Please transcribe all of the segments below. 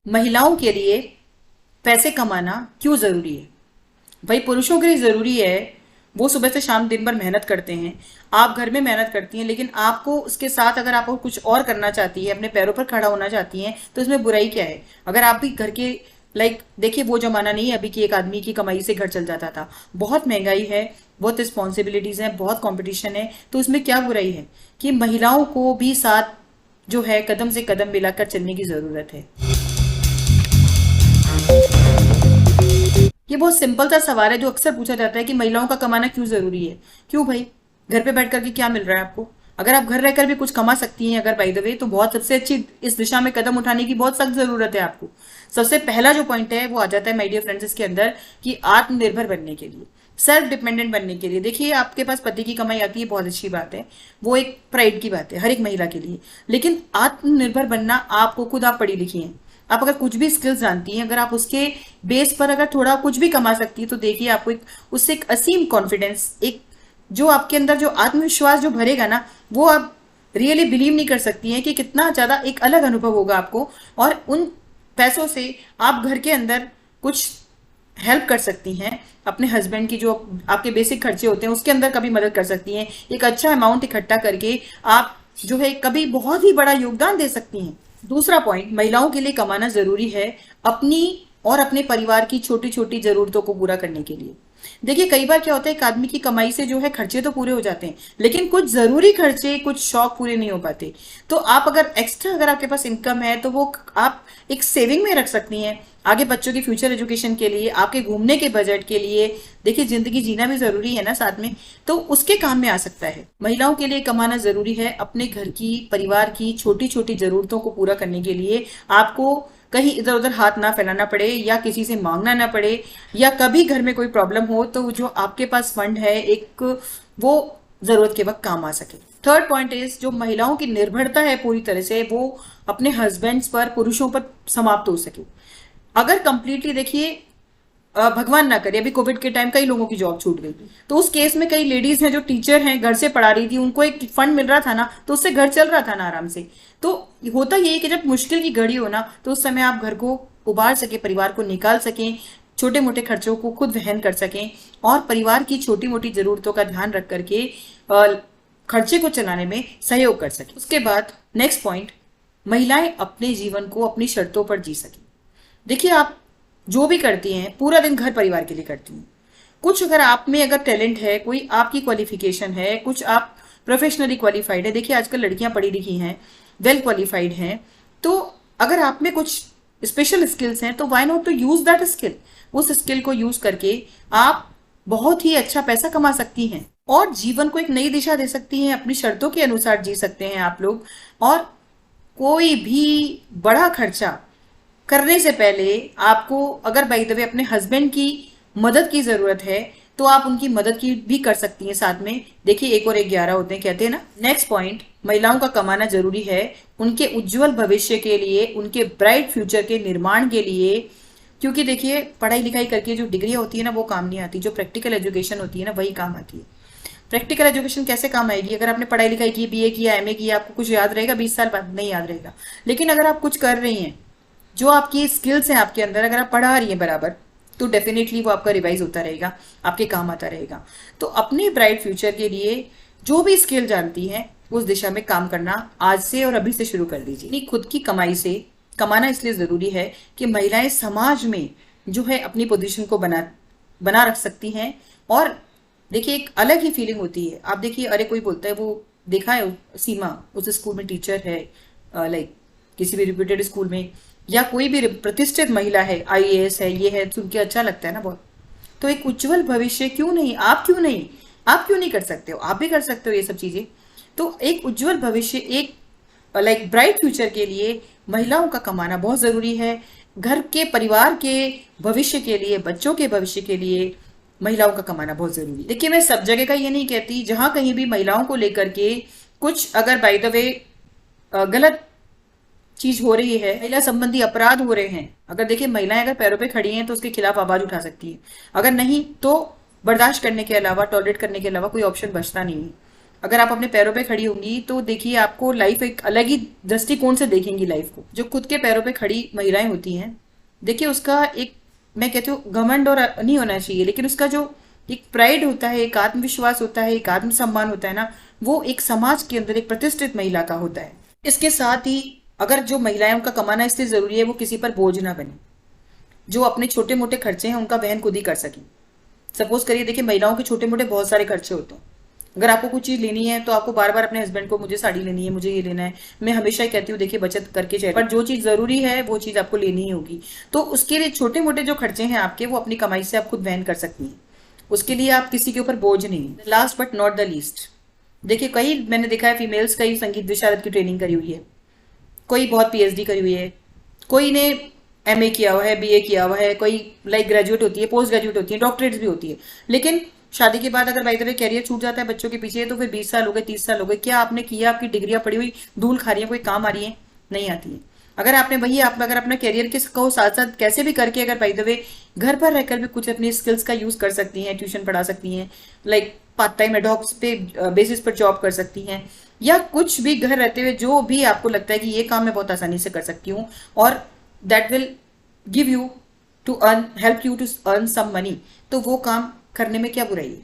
महिलाओं के लिए पैसे कमाना क्यों जरूरी है? भाई पुरुषों के लिए जरूरी है। वो सुबह से शाम दिन भर मेहनत करते हैं, आप घर में मेहनत करती हैं, लेकिन आपको उसके साथ अगर आपको कुछ और करना चाहती है, अपने पैरों पर खड़ा होना चाहती हैं, तो इसमें बुराई क्या है? अगर आप भी घर के देखिए वो जमाना नहीं है अभी कि एक आदमी की कमाई से घर चल जाता था। बहुत महंगाई है, बहुत रिस्पॉन्सिबिलिटीज है, बहुत कंपटीशन है, तो उसमें क्या बुराई है कि महिलाओं को भी साथ जो है कदम से कदम मिलाकर चलने की जरूरत है। ये बहुत सिंपल सा सवाल है जो अक्सर पूछा जाता है कि महिलाओं का कमाना क्यों जरूरी है। क्यों भाई? घर पे बैठ करके क्या मिल रहा है आपको? अगर आप घर रहकर भी कुछ कमा सकती हैं अगर बाय द वे, तो बहुत सबसे अच्छी इस दिशा में कदम उठाने की बहुत सख्त जरूरत है आपको। सबसे पहला जो पॉइंट है वो आ जाता है माय डियर फ्रेंड्स इसके अंदर कि आत्मनिर्भर बनने के लिए, सेल्फ डिपेंडेंट बनने के लिए। देखिए आपके पास पति की कमाई आती है, बहुत अच्छी बात है, वो एक प्राइड की बात है हर एक महिला के लिए। लेकिन आत्मनिर्भर बनना आपको खुद, आप पढ़ी लिखी हैं, आप अगर कुछ भी स्किल्स जानती हैं, अगर आप उसके बेस पर अगर थोड़ा कुछ भी कमा सकती है, तो देखिए आपको एक उससे एक असीम कॉन्फिडेंस, एक जो आपके अंदर जो आत्मविश्वास जो भरेगा ना, वो आप रियली बिलीव नहीं कर सकती हैं कि कितना ज्यादा एक अलग अनुभव होगा आपको। और उन पैसों से आप घर के अंदर कुछ हेल्प कर सकती हैं, अपने हस्बैंड की जो आपके बेसिक खर्चे होते हैं उसके अंदर कभी मदद कर सकती हैं। एक अच्छा अमाउंट इकट्ठा करके आप जो है कभी बहुत ही बड़ा योगदान दे सकती हैं। दूसरा पॉइंट, महिलाओं के लिए कमाना जरूरी है अपनी और अपने परिवार की छोटी छोटी जरूरतों को पूरा करने के लिए। देखिए कई बार क्या होता है, एक आदमी की कमाई से जो है खर्चे तो पूरे हो जाते हैं, लेकिन कुछ जरूरी खर्चे, कुछ शौक पूरे नहीं हो पाते। तो आप अगर एक्स्ट्रा अगर आपके पास इनकम है तो वो आप एक सेविंग में रख सकती हैं आगे बच्चों की फ्यूचर एजुकेशन के लिए, आपके घूमने के बजट के लिए। देखिए जिंदगी जीना भी जरूरी है ना साथ में, तो उसके काम में आ सकता है। महिलाओं के लिए कमाना जरूरी है अपने घर की, परिवार की छोटी छोटी जरूरतों को पूरा करने के लिए। आपको कहीं इधर उधर हाथ ना फैलाना पड़े, या किसी से मांगना ना पड़े, या कभी घर में कोई प्रॉब्लम हो तो जो आपके पास फंड है एक, वो जरूरत के वक्त काम आ सके। थर्ड पॉइंट इज, जो महिलाओं की निर्भरता है पूरी तरह से वो अपने हस्बैंड्स पर, पुरुषों पर समाप्त हो सके। अगर कंप्लीटली देखिए भगवान ना करे अभी कोविड के टाइम कई लोगों की जॉब छूट गई, तो उस केस में कई लेडीज हैं जो टीचर हैं, घर से पढ़ा रही थी, उनको एक फंड मिल रहा था ना, तो उससे घर चल रहा था ना आराम से। तो होता यही कि जब मुश्किल की घड़ी हो ना, तो उस समय आप घर को उबार सके, परिवार को निकाल सकें, छोटे मोटे खर्चों को खुद वहन कर सकें, और परिवार की छोटी मोटी जरूरतों का ध्यान रख करके खर्चे को चलाने में सहयोग कर सके। उसके बाद नेक्स्ट पॉइंट, महिलाएं अपने जीवन को अपनी शर्तों पर जी सके। देखिए आप जो भी करती हैं पूरा दिन घर परिवार के लिए करती हैं। कुछ अगर आप में अगर टैलेंट है, कोई आपकी क्वालिफिकेशन है, कुछ आप प्रोफेशनली क्वालिफाइड है, देखिए आजकल लड़कियां पढ़ी लिखी हैं, वेल क्वालिफाइड हैं, तो अगर आप में कुछ स्पेशल स्किल्स हैं तो why not to use that skill. उस स्किल को यूज करके आप बहुत ही अच्छा पैसा कमा सकती हैं और जीवन को एक नई दिशा दे सकती हैं, अपनी शर्तों के अनुसार जी सकते हैं आप लोग। और कोई भी बड़ा खर्चा करने से पहले आपको अगर बाय द वे अपने हस्बैंड की मदद की जरूरत है तो आप उनकी मदद की भी कर सकती हैं साथ में। देखिए एक और एक 11 होते हैं, कहते हैं ना। नेक्स्ट पॉइंट, महिलाओं का कमाना जरूरी है उनके उज्जवल भविष्य के लिए, उनके ब्राइट फ्यूचर के निर्माण के लिए। क्योंकि देखिए पढ़ाई लिखाई करके जो डिग्री होती है ना वो काम नहीं आती, जो प्रैक्टिकल एजुकेशन होती है ना वही काम आती है। प्रैक्टिकल एजुकेशन कैसे काम आएगी? अगर आपने पढ़ाई लिखाई की, बीए किया, एमए किया, आपको कुछ याद रहेगा 20 साल बाद? नहीं याद रहेगा। लेकिन अगर आप कुछ कर रही हैं, जो आपकी स्किल्स हैं आपके अंदर, अगर आप पढ़ा रही हैं बराबर, तो डेफिनेटली वो आपका रिवाइज होता रहेगा, आपके काम आता रहेगा। तो अपने ब्राइट फ्यूचर के लिए जो भी स्किल जानती हैं उस दिशा में काम करना आज से और अभी से शुरू कर दीजिए। अपनी खुद की कमाई से कमाना इसलिए जरूरी है कि महिलाएं समाज में जो है अपनी पोजीशन को बना रख सकती हैं। और देखिए एक अलग ही फीलिंग होती है। आप देखिए, अरे कोई बोलता है, वो देखा है सीमा उस स्कूल में टीचर है, किसी भी रिप्यूटेड स्कूल में, या कोई भी प्रतिष्ठित महिला है, आईएएस है, ये है, सुन के अच्छा लगता है ना बहुत। तो एक उज्जवल भविष्य क्यों नहीं, आप क्यों नहीं, आप क्यों नहीं कर सकते हो? आप भी कर सकते हो ये सब चीजें। तो एक उज्जवल भविष्य, एक ब्राइट फ्यूचर के लिए महिलाओं का कमाना बहुत जरूरी है। घर के, परिवार के भविष्य के लिए, बच्चों के भविष्य के लिए महिलाओं का कमाना बहुत जरूरी है। देखिए मैं सब जगह का ये नहीं कहती, जहां कहीं भी महिलाओं को लेकर के कुछ अगर बाय द वे गलत चीज हो रही है, महिला संबंधी अपराध हो रहे हैं, अगर देखिए महिलाएं अगर पैरों पे खड़ी हैं तो उसके खिलाफ आवाज उठा सकती है। अगर नहीं तो बर्दाश्त करने के अलावा, टॉलरेट करने के अलावा कोई ऑप्शन बचता नहीं है। अगर आप अपने पैरों पे खड़ी होंगी तो देखिए आपको लाइफ एक अलग ही दृष्टिकोण से देखेंगी लाइफ को। जो खुद के पैरों पे खड़ी महिलाएं होती हैं, देखिए उसका एक, मैं कहती हूँ घमंड और नहीं होना चाहिए, लेकिन उसका जो एक प्राइड होता है, एक आत्मविश्वास होता है, एक आत्मसम्मान होता है ना, वो एक समाज के अंदर एक प्रतिष्ठित महिला का होता है। इसके साथ ही अगर जो महिलाएं का कमाना इसलिए जरूरी है वो किसी पर बोझ ना बने, जो अपने छोटे मोटे खर्चे हैं उनका वहन खुद ही कर सकें। सपोज करिए, देखिए महिलाओं के छोटे मोटे बहुत सारे खर्चे होते हैं। अगर आपको कुछ चीज लेनी है तो आपको बार बार अपने हस्बैंड को मुझे साड़ी लेनी है, मुझे ये लेना है, मैं हमेशा ही कहती हूँ देखिए बचत करके चाहिए, पर जो चीज जरूरी है वो चीज आपको लेनी ही होगी। तो उसके लिए छोटे मोटे जो खर्चे हैं आपके, वो अपनी कमाई से आप खुद वहन कर सकती हैं। उसके लिए आप किसी के ऊपर बोझ नहीं। Last but not the least, देखिए कई मैंने देखा है फीमेल्स कई संगीत विशारद की ट्रेनिंग करी हुई है, कोई बहुत पीएचडी करी हुई है, कोई ने एमए किया हुआ है, बीए किया हुआ है, कोई लाइक ग्रेजुएट होती है, पोस्ट ग्रेजुएट होती है, डॉक्टरेट्स भी होती है। लेकिन शादी के बाद अगर बाई द वे कैरियर छूट जाता है बच्चों के पीछे, तो फिर 20 साल हो गए, 30 साल हो गए, क्या आपने किया? आपकी डिग्रियां पड़ी हुई धूल खा रही है, कोई काम आ रही है? नहीं आती है। अगर आपने वही आप अगर अपना कैरियर के को साथ साथ कैसे भी करके अगर बाई द वे घर पर रहकर भी कुछ अपनी स्किल्स का यूज कर सकती हैं, ट्यूशन पढ़ा सकती हैं, लाइक पार्ट टाइम एडॉक्स पे बेसिस पर जॉब कर सकती हैं, या कुछ भी घर रहते हुए जो भी आपको लगता है कि ये काम मैं बहुत आसानी से कर सकती हूँ और that will give you to earn, help you to earn some money, तो वो काम करने में क्या बुराई है?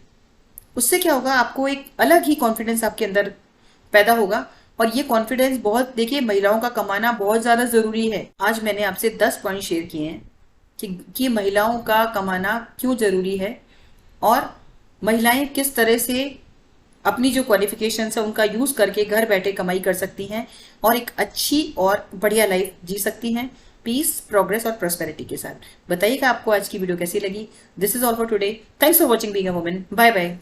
उससे क्या होगा, आपको एक अलग ही कॉन्फिडेंस आपके अंदर पैदा होगा। और ये कॉन्फिडेंस बहुत, देखिए महिलाओं का कमाना बहुत ज्यादा जरूरी है। आज मैंने आपसे 10 पॉइंट शेयर किए हैं कि महिलाओं का कमाना क्यों जरूरी है, और महिलाएं किस तरह से अपनी जो क्वालिफिकेशन है उनका यूज करके घर बैठे कमाई कर सकती हैं और एक अच्छी और बढ़िया लाइफ जी सकती हैं, पीस, प्रोग्रेस और प्रोस्पेरिटी के साथ। बताइएगा आपको आज की वीडियो कैसी लगी। This is all for today. Thanks for watching being a woman. Bye bye.